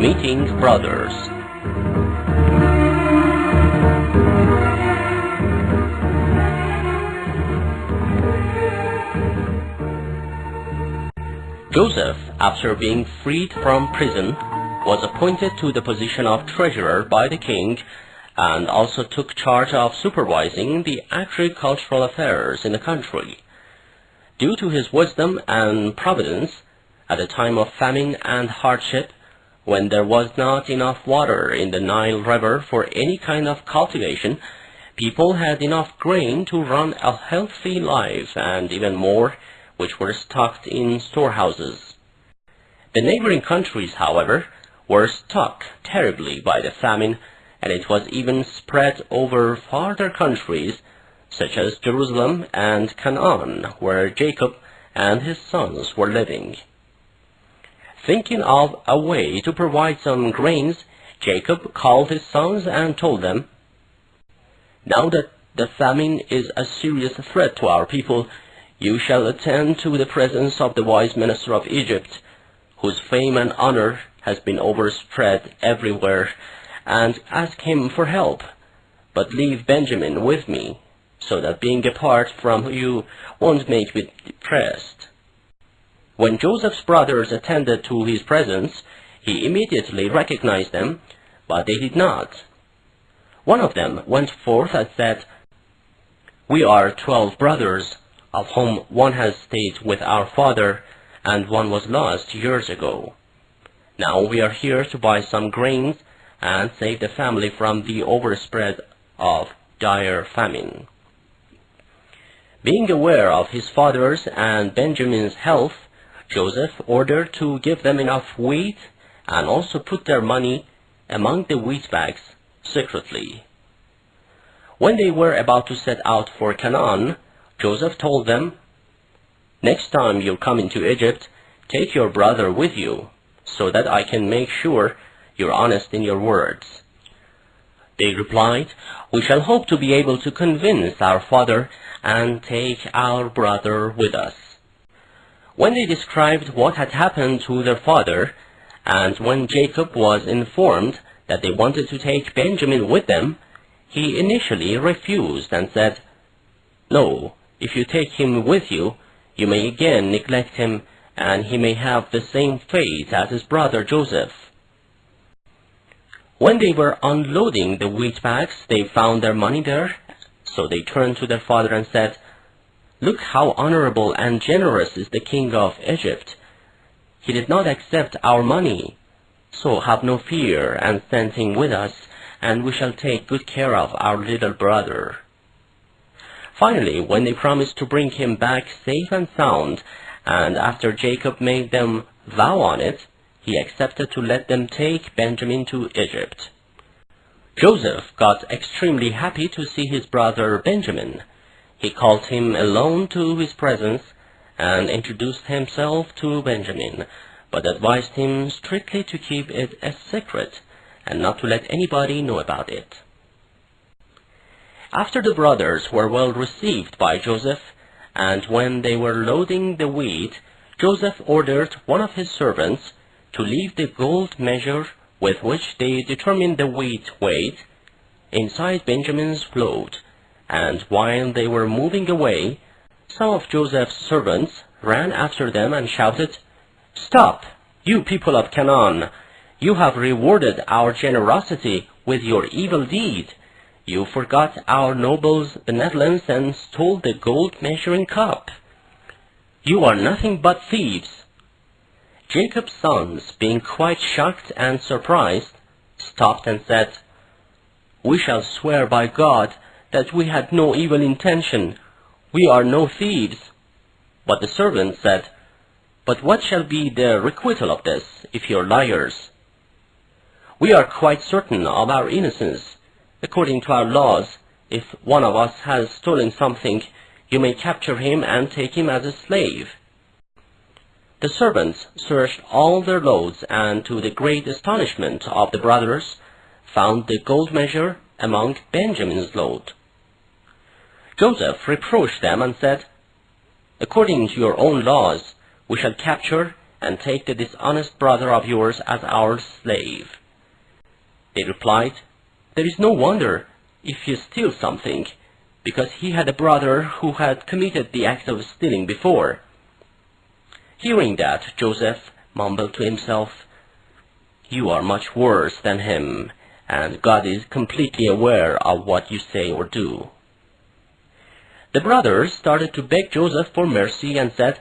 Meeting Brothers. Joseph, after being freed from prison, was appointed to the position of treasurer by the king, and also took charge of supervising the agricultural affairs in the country. Due to his wisdom and providence, at a time of famine and hardship, when there was not enough water in the Nile River for any kind of cultivation, people had enough grain to run a healthy life, and even more, which were stocked in storehouses. The neighboring countries, however, were struck terribly by the famine, and it was even spread over farther countries, such as Jerusalem and Canaan, where Jacob and his sons were living. Thinking of a way to provide some grains, Jacob called his sons and told them, "Now that the famine is a serious threat to our people, you shall attend to the presence of the wise minister of Egypt, whose fame and honor has been overspread everywhere, and ask him for help. But leave Benjamin with me, so that being apart from you won't make me depressed." When Joseph's brothers attended to his presence, he immediately recognized them, but they did not. One of them went forth and said, "We are 12 brothers, of whom one has stayed with our father, and one was lost years ago. Now we are here to buy some grains and save the family from the overspread of dire famine." Being aware of his father's and Benjamin's health, Joseph ordered to give them enough wheat and also put their money among the wheat bags secretly. When they were about to set out for Canaan, Joseph told them, "Next time you come into Egypt, take your brother with you, so that I can make sure you're honest in your words." They replied, "We shall hope to be able to convince our father and take our brother with us." When they described what had happened to their father, and when Jacob was informed that they wanted to take Benjamin with them, he initially refused and said, "No, if you take him with you, you may again neglect him, and he may have the same fate as his brother Joseph." When they were unloading the wheat bags, they found their money there, so they turned to their father and said, "Look how honorable and generous is the king of Egypt. He did not accept our money, so have no fear and send him with us, and we shall take good care of our little brother." Finally, when they promised to bring him back safe and sound, and after Jacob made them vow on it, he accepted to let them take Benjamin to Egypt. Joseph got extremely happy to see his brother Benjamin. He called him alone to his presence and introduced himself to Benjamin, but advised him strictly to keep it a secret and not to let anybody know about it. After the brothers were well received by Joseph, and when they were loading the wheat, Joseph ordered one of his servants to leave the gold measure with which they determined the wheat weight inside Benjamin's load, and while they were moving away, some of Joseph's servants ran after them and shouted, "Stop, you people of Canaan! You have rewarded our generosity with your evil deed. You forgot our nobles' benevolence and stole the gold measuring cup. You are nothing but thieves." Jacob's sons, being quite shocked and surprised, stopped and said, "We shall swear by God that we had no evil intention. We are no thieves." But the servants said, "But what shall be the requital of this, if you're liars? We are quite certain of our innocence. According to our laws, if one of us has stolen something, you may capture him and take him as a slave." The servants searched all their loads, and to the great astonishment of the brothers, found the gold measure among Benjamin's load. Joseph reproached them and said, "According to your own laws, we shall capture and take the dishonest brother of yours as our slave." They replied, "There is no wonder if you steal something, because he had a brother who had committed the act of stealing before." Hearing that, Joseph mumbled to himself, "You are much worse than him, and God is completely aware of what you say or do." The brothers started to beg Joseph for mercy and said,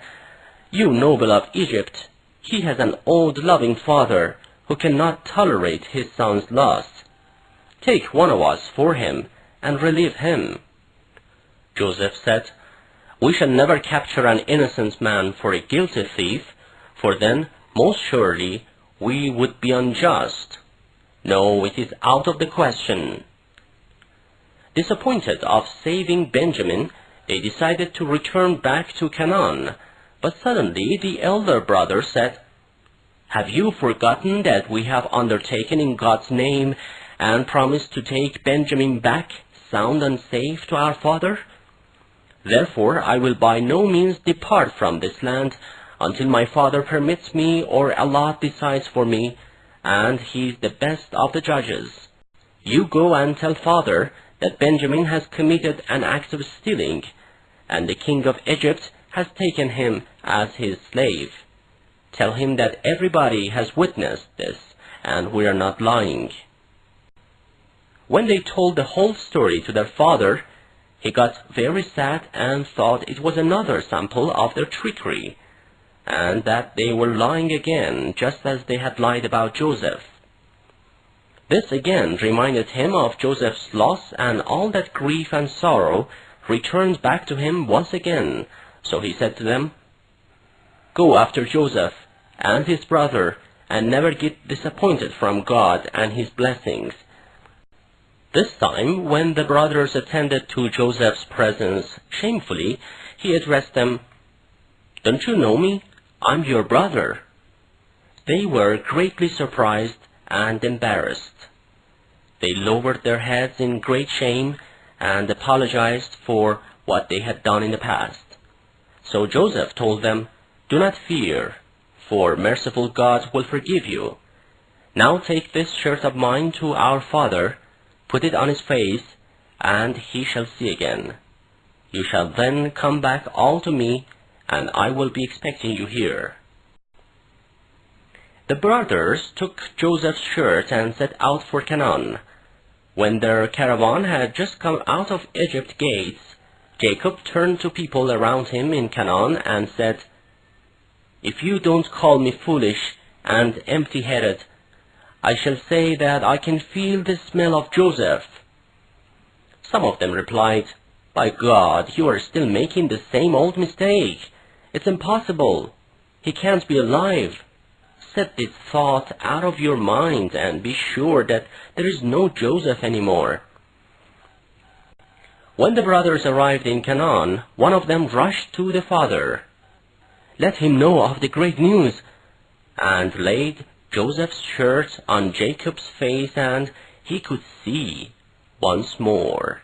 "You noble of Egypt, he has an old loving father who cannot tolerate his son's lust. Take one of us for him and relieve him." Joseph said, "We shall never capture an innocent man for a guilty thief, for then most surely we would be unjust. No, it is out of the question." Disappointed of saving Benjamin, they decided to return back to Canaan. But suddenly the elder brother said, "Have you forgotten that we have undertaken in God's name and promised to take Benjamin back sound and safe to our father? Therefore I will by no means depart from this land until my father permits me or Allah decides for me, and he is the best of the judges. You go and tell father that Benjamin has committed an act of stealing, and the king of Egypt has taken him as his slave. Tell him that everybody has witnessed this, and we are not lying." When they told the whole story to their father, he got very sad and thought it was another sample of their trickery, and that they were lying again, just as they had lied about Joseph. This again reminded him of Joseph's loss, and all that grief and sorrow returned back to him once again. So he said to them, "Go after Joseph and his brother, and never get disappointed from God and his blessings." This time, when the brothers attended to Joseph's presence shamefully, he addressed them, "Don't you know me? I'm your brother." They were greatly surprised and embarrassed. They lowered their heads in great shame and apologized for what they had done in the past. So Joseph told them, "Do not fear, for merciful God will forgive you. Now take this shirt of mine to our father, put it on his face, and he shall see again. You shall then come back all to me, and I will be expecting you here." The brothers took Joseph's shirt and set out for Canaan. When their caravan had just come out of Egypt gates, Jacob turned to people around him in Canaan and said, "If you don't call me foolish and empty-headed, I shall say that I can feel the smell of Joseph." Some of them replied, "By God, you are still making the same old mistake. It's impossible. He can't be alive. Set this thought out of your mind and be sure that there is no Joseph anymore." When the brothers arrived in Canaan, one of them rushed to the father. "Let him know of the great news," and laid Joseph's shirt on Jacob's face, and he could see once more.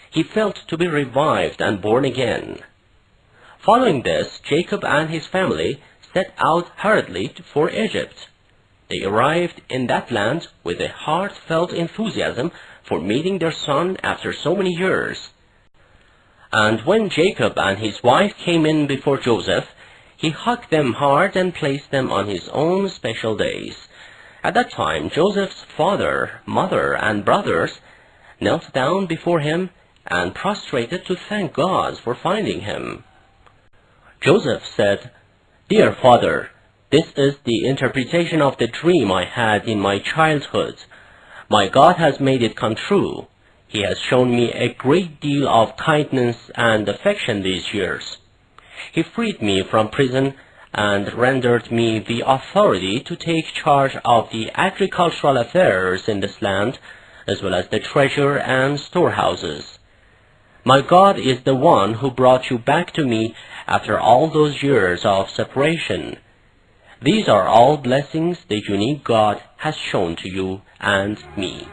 He felt to be revived and born again. Following this, Jacob and his family set out hurriedly for Egypt. They arrived in that land with a heartfelt enthusiasm for meeting their son after so many years. And when Jacob and his wife came in before Joseph, he hugged them hard and placed them on his own special days. At that time, Joseph's father, mother, and brothers knelt down before him and prostrated to thank God for finding him. Joseph said, "Dear father, this is the interpretation of the dream I had in my childhood. My God has made it come true. He has shown me a great deal of kindness and affection these years. He freed me from prison and rendered me the authority to take charge of the agricultural affairs in this land, as well as the treasure and storehouses. My God is the one who brought you back to me after all those years of separation. These are all blessings the unique God has shown to you and me."